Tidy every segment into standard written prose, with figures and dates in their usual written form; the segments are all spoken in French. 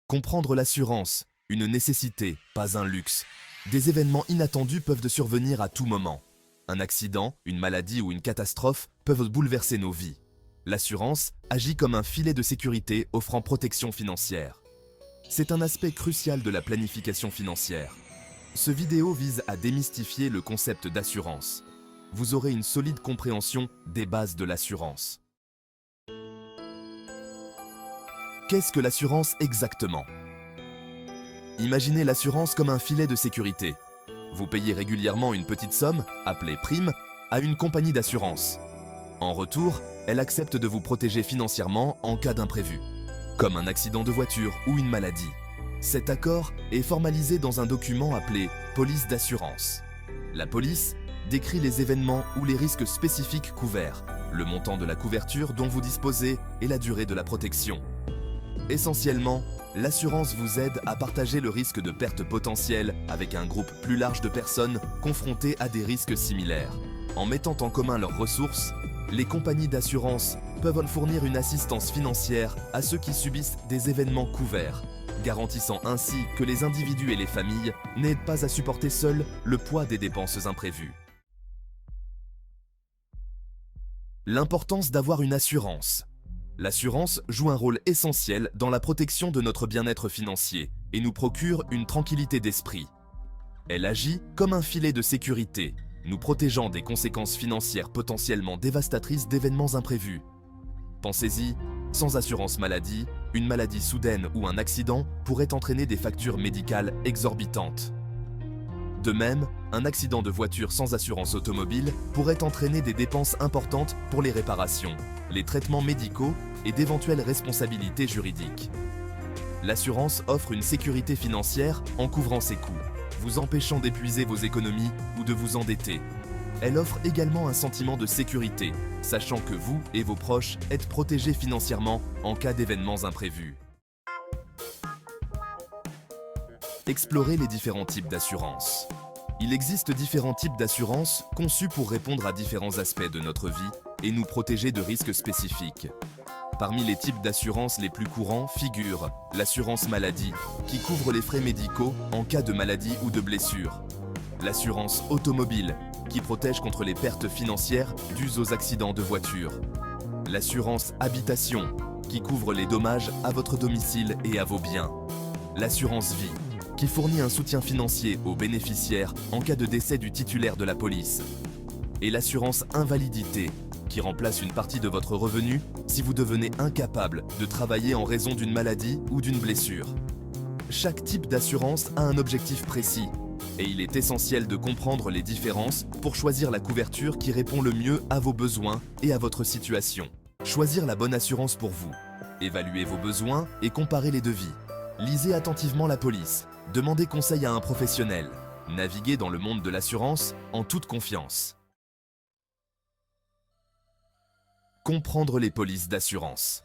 Comprendre l'assurance, une nécessité, pas un luxe. Des événements inattendus peuvent survenir à tout moment. Un accident, une maladie ou une catastrophe peuvent bouleverser nos vies. L'assurance agit comme un filet de sécurité offrant protection financière. C'est un aspect crucial de la planification financière. Ce vidéo vise à démystifier le concept d'assurance. Vous aurez une solide compréhension des bases de l'assurance. Qu'est-ce que l'assurance exactement? Imaginez l'assurance comme un filet de sécurité. Vous payez régulièrement une petite somme, appelée prime, à une compagnie d'assurance. En retour, elle accepte de vous protéger financièrement en cas d'imprévu, comme un accident de voiture ou une maladie. Cet accord est formalisé dans un document appelé police d'assurance. La police décrit les événements ou les risques spécifiques couverts, le montant de la couverture dont vous disposez et la durée de la protection. Essentiellement, l'assurance vous aide à partager le risque de perte potentielle avec un groupe plus large de personnes confrontées à des risques similaires. En mettant en commun leurs ressources, les compagnies d'assurance peuvent fournir une assistance financière à ceux qui subissent des événements couverts, garantissant ainsi que les individus et les familles n'aient pas à supporter seuls le poids des dépenses imprévues. L'importance d'avoir une assurance. L'assurance joue un rôle essentiel dans la protection de notre bien-être financier et nous procure une tranquillité d'esprit. Elle agit comme un filet de sécurité, nous protégeant des conséquences financières potentiellement dévastatrices d'événements imprévus. Pensez-y, sans assurance maladie, une maladie soudaine ou un accident pourrait entraîner des factures médicales exorbitantes. De même, un accident de voiture sans assurance automobile pourrait entraîner des dépenses importantes pour les réparations, les traitements médicaux et d'éventuelles responsabilités juridiques. L'assurance offre une sécurité financière en couvrant ses coûts, vous empêchant d'épuiser vos économies ou de vous endetter. Elle offre également un sentiment de sécurité, sachant que vous et vos proches êtes protégés financièrement en cas d'événements imprévus. Explorez les différents types d'assurance. Il existe différents types d'assurance conçus pour répondre à différents aspects de notre vie et nous protéger de risques spécifiques. Parmi les types d'assurance les plus courants figure l'assurance maladie, qui couvre les frais médicaux en cas de maladie ou de blessure. L'assurance automobile, qui protège contre les pertes financières dues aux accidents de voiture. L'assurance habitation, qui couvre les dommages à votre domicile et à vos biens. L'assurance vie, qui fournit un soutien financier aux bénéficiaires en cas de décès du titulaire de la police. Et l'assurance invalidité, qui remplace une partie de votre revenu si vous devenez incapable de travailler en raison d'une maladie ou d'une blessure. Chaque type d'assurance a un objectif précis, et il est essentiel de comprendre les différences pour choisir la couverture qui répond le mieux à vos besoins et à votre situation. Choisir la bonne assurance pour vous. Évaluez vos besoins et comparez les devis. Lisez attentivement la police. Demandez conseil à un professionnel. Naviguez dans le monde de l'assurance en toute confiance. Comprendre les polices d'assurance.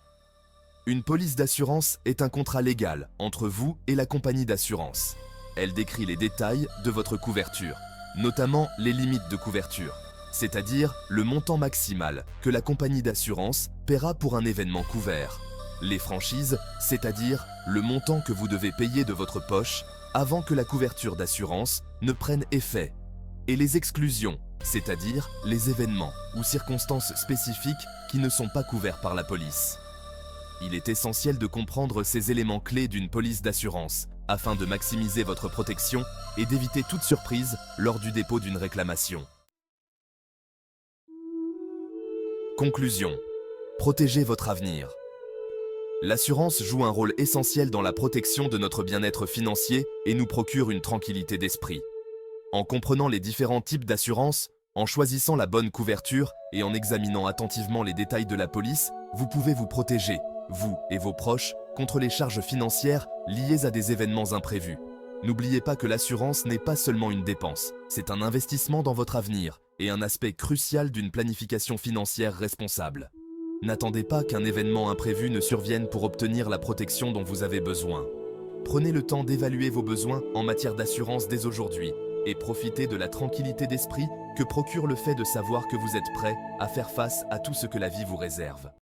Une police d'assurance est un contrat légal entre vous et la compagnie d'assurance. Elle décrit les détails de votre couverture, notamment les limites de couverture, c'est-à-dire le montant maximal que la compagnie d'assurance paiera pour un événement couvert. Les franchises, c'est-à-dire le montant que vous devez payer de votre poche avant que la couverture d'assurance ne prenne effet. Et les exclusions, c'est-à-dire les événements ou circonstances spécifiques qui ne sont pas couverts par la police. Il est essentiel de comprendre ces éléments clés d'une police d'assurance afin de maximiser votre protection et d'éviter toute surprise lors du dépôt d'une réclamation. Conclusion. Protégez votre avenir. L'assurance joue un rôle essentiel dans la protection de notre bien-être financier et nous procure une tranquillité d'esprit. En comprenant les différents types d'assurance, en choisissant la bonne couverture et en examinant attentivement les détails de la police, vous pouvez vous protéger, vous et vos proches, contre les charges financières liées à des événements imprévus. N'oubliez pas que l'assurance n'est pas seulement une dépense, c'est un investissement dans votre avenir et un aspect crucial d'une planification financière responsable. N'attendez pas qu'un événement imprévu ne survienne pour obtenir la protection dont vous avez besoin. Prenez le temps d'évaluer vos besoins en matière d'assurance dès aujourd'hui et profitez de la tranquillité d'esprit que procure le fait de savoir que vous êtes prêt à faire face à tout ce que la vie vous réserve.